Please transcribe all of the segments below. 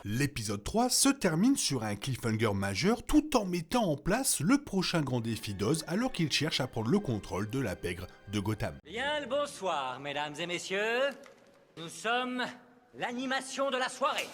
L'épisode 3 se termine sur un cliffhanger majeur tout en mettant en place le prochain grand défi d'Oz alors qu'il cherche à prendre le contrôle de la pègre de Gotham. Bien le bonsoir, mesdames et messieurs. Nous sommes l'animation de la soirée.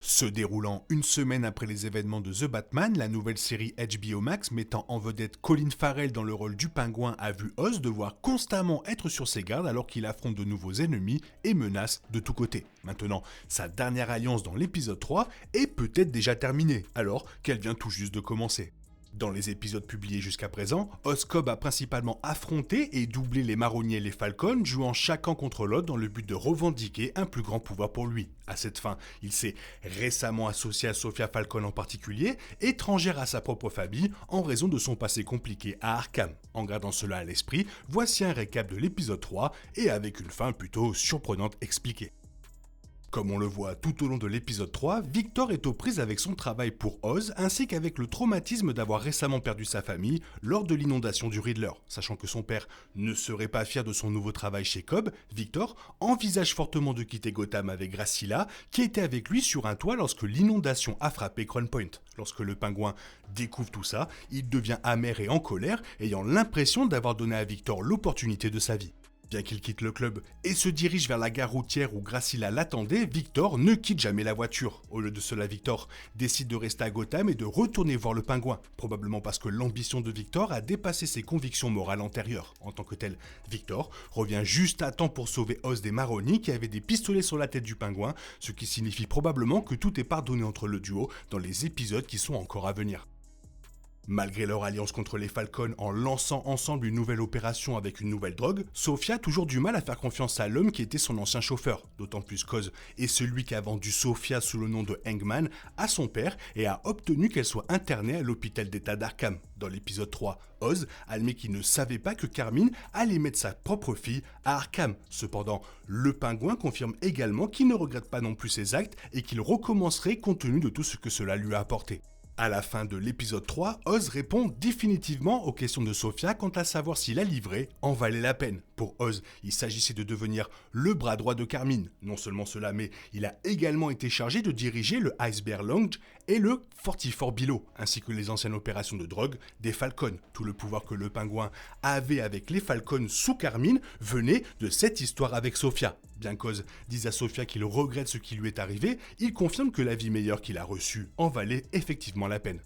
Se déroulant une semaine après les événements de The Batman, la nouvelle série HBO Max mettant en vedette Colin Farrell dans le rôle du pingouin a vu Oz devoir constamment être sur ses gardes alors qu'il affronte de nouveaux ennemis et menaces de tous côtés. Maintenant, sa dernière alliance dans l'épisode 3 est peut-être déjà terminée, alors qu'elle vient tout juste de commencer. Dans les épisodes publiés jusqu'à présent, Oz Cobb a principalement affronté et doublé les marronniers et les Falcons, jouant chacun contre l'autre dans le but de revendiquer un plus grand pouvoir pour lui. À cette fin, il s'est récemment associé à Sophia Falcon en particulier, étrangère à sa propre famille en raison de son passé compliqué à Arkham. En gardant cela à l'esprit, voici un récap de l'épisode 3 et avec une fin plutôt surprenante expliquée. Comme on le voit tout au long de l'épisode 3, Victor est aux prises avec son travail pour Oz ainsi qu'avec le traumatisme d'avoir récemment perdu sa famille lors de l'inondation du Riddler. Sachant que son père ne serait pas fier de son nouveau travail chez Cobb, Victor envisage fortement de quitter Gotham avec Gracilla qui était avec lui sur un toit lorsque l'inondation a frappé Crown Point. Lorsque le pingouin découvre tout ça, il devient amer et en colère, ayant l'impression d'avoir donné à Victor l'opportunité de sa vie. Bien qu'il quitte le club et se dirige vers la gare routière où Gracilla l'attendait, Victor ne quitte jamais la voiture. Au lieu de cela, Victor décide de rester à Gotham et de retourner voir le pingouin, probablement parce que l'ambition de Victor a dépassé ses convictions morales antérieures. En tant que tel, Victor revient juste à temps pour sauver Oz des marronniers qui avaient des pistolets sur la tête du pingouin, ce qui signifie probablement que tout est pardonné entre le duo dans les épisodes qui sont encore à venir. Malgré leur alliance contre les Falcons en lançant ensemble une nouvelle opération avec une nouvelle drogue, Sophia a toujours du mal à faire confiance à l'homme qui était son ancien chauffeur, d'autant plus qu'Oz est celui qui a vendu Sophia sous le nom de Hangman à son père et a obtenu qu'elle soit internée à l'hôpital d'état d'Arkham. Dans l'épisode 3, Oz admet qu'il ne savait pas que Carmine allait mettre sa propre fille à Arkham. Cependant, le pingouin confirme également qu'il ne regrette pas non plus ses actes et qu'il recommencerait compte tenu de tout ce que cela lui a apporté. À la fin de l'épisode 3, Oz répond définitivement aux questions de Sophia quant à savoir si la livrer en valait la peine. Pour Oz, il s'agissait de devenir le bras droit de Carmine. Non seulement cela, mais il a également été chargé de diriger le Iceberg Lounge et le 44 Below, ainsi que les anciennes opérations de drogue des Falcons. Tout le pouvoir que le pingouin avait avec les Falcons sous Carmine venait de cette histoire avec Sophia. Bien qu'Oz dise à Sophia qu'il regrette ce qui lui est arrivé, il confirme que la vie meilleure qu'il a reçue en valait effectivement la peine.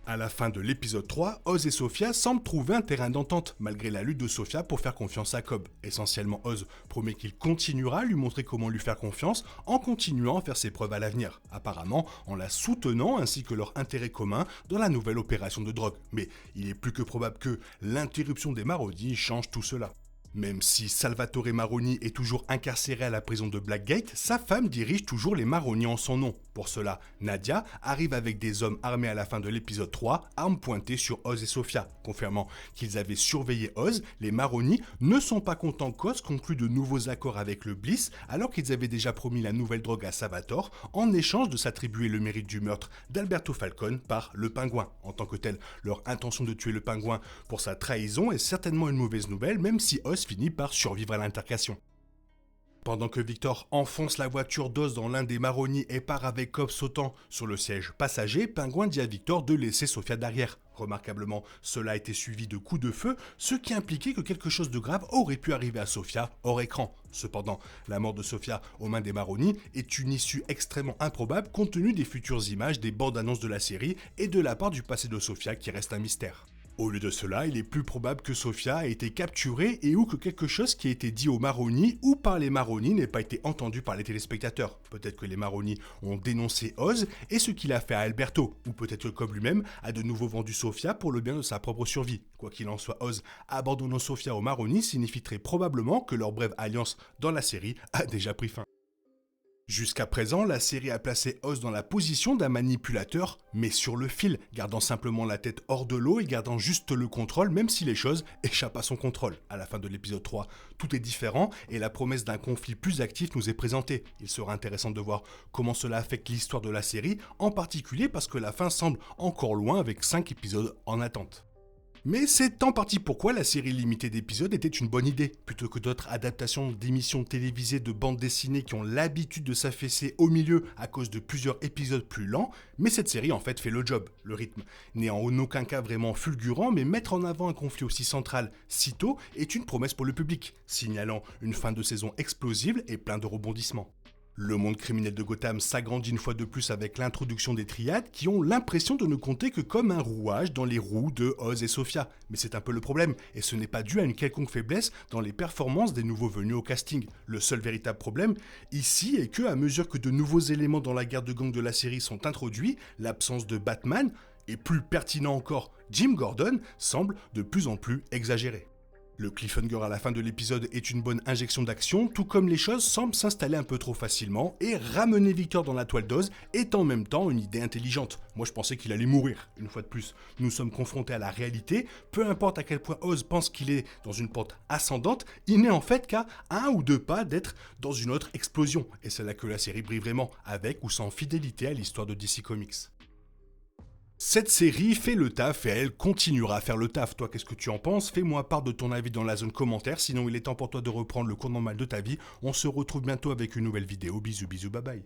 À la fin de l'épisode 3, Oz et Sophia semblent trouver un terrain d'entente, malgré la lutte de Sophia pour faire confiance à Cobb. Essentiellement, Oz promet qu'il continuera à lui montrer comment lui faire confiance en continuant à faire ses preuves à l'avenir, apparemment en la soutenant ainsi que leur intérêt commun dans la nouvelle opération de drogue. Mais il est plus que probable que l'interruption des maraudiers change tout cela. Même si Salvatore Maroni est toujours incarcéré à la prison de Blackgate, sa femme dirige toujours les marronniers en son nom. Pour cela, Nadia arrive avec des hommes armés à la fin de l'épisode 3, armes pointées sur Oz et Sophia. Confirmant qu'ils avaient surveillé Oz, les marronniers ne sont pas contents qu'Oz conclue de nouveaux accords avec le Bliss alors qu'ils avaient déjà promis la nouvelle drogue à Salvatore en échange de s'attribuer le mérite du meurtre d'Alberto Falcone par le pingouin. En tant que tel, leur intention de tuer le pingouin pour sa trahison est certainement une mauvaise nouvelle, même si Oz finit par survivre à l'intercation. Pendant que Victor enfonce la voiture d'Oz dans l'un des marronniers et part avec Cobb sautant sur le siège passager, Pingouin dit à Victor de laisser Sophia derrière. Remarquablement, cela a été suivi de coups de feu, ce qui impliquait que quelque chose de grave aurait pu arriver à Sophia hors écran. Cependant, la mort de Sophia aux mains des marronniers est une issue extrêmement improbable compte tenu des futures images des bandes annonces de la série et de la part du passé de Sophia qui reste un mystère. Au lieu de cela, il est plus probable que Sophia ait été capturée et ou que quelque chose qui a été dit aux marronniers ou par les marronniers n'ait pas été entendu par les téléspectateurs. Peut-être que les marronniers ont dénoncé Oz et ce qu'il a fait à Alberto, ou peut-être que Cobb lui-même a de nouveau vendu Sophia pour le bien de sa propre survie. Quoi qu'il en soit, Oz abandonnant Sophia aux marronniers signifierait probablement que leur brève alliance dans la série a déjà pris fin. Jusqu'à présent, la série a placé Oz dans la position d'un manipulateur, mais sur le fil, gardant simplement la tête hors de l'eau et gardant juste le contrôle, même si les choses échappent à son contrôle. À la fin de l'épisode 3, tout est différent et la promesse d'un conflit plus actif nous est présentée. Il sera intéressant de voir comment cela affecte l'histoire de la série, en particulier parce que la fin semble encore loin avec 5 épisodes en attente. Mais c'est en partie pourquoi la série limitée d'épisodes était une bonne idée. Plutôt que d'autres adaptations d'émissions télévisées de bandes dessinées qui ont l'habitude de s'affaisser au milieu à cause de plusieurs épisodes plus lents, mais cette série en fait fait le job, le rythme. N'est en aucun cas vraiment fulgurant, mais mettre en avant un conflit aussi central si tôt est une promesse pour le public, signalant une fin de saison explosive et plein de rebondissements. Le monde criminel de Gotham s'agrandit une fois de plus avec l'introduction des triades qui ont l'impression de ne compter que comme un rouage dans les roues de Oz et Sophia. Mais c'est un peu le problème, et ce n'est pas dû à une quelconque faiblesse dans les performances des nouveaux venus au casting. Le seul véritable problème ici est que, à mesure que de nouveaux éléments dans la guerre de gang de la série sont introduits, l'absence de Batman, et plus pertinent encore, Jim Gordon, semble de plus en plus exagérée. Le cliffhanger à la fin de l'épisode est une bonne injection d'action, tout comme les choses semblent s'installer un peu trop facilement, et ramener Victor dans la toile d'Oz est en même temps une idée intelligente. Moi je pensais qu'il allait mourir, une fois de plus. Nous sommes confrontés à la réalité, peu importe à quel point Oz pense qu'il est dans une pente ascendante, il n'est en fait qu'à 1 ou 2 pas d'être dans une autre explosion, et c'est là que la série brille vraiment, avec ou sans fidélité à l'histoire de DC Comics. Cette série fait le taf et elle continuera à faire le taf. Toi, qu'est-ce que tu en penses? Fais-moi part de ton avis dans la zone commentaire, sinon il est temps pour toi de reprendre le cours normal de ta vie. On se retrouve bientôt avec une nouvelle vidéo. Bisous, bisous, bye bye.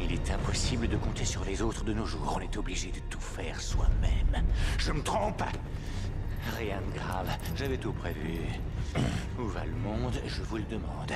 Il est impossible de compter sur les autres de nos jours. On est obligé de tout faire soi-même. Je me trompe? Rien de grave, j'avais tout prévu. Où va le monde, je vous le demande.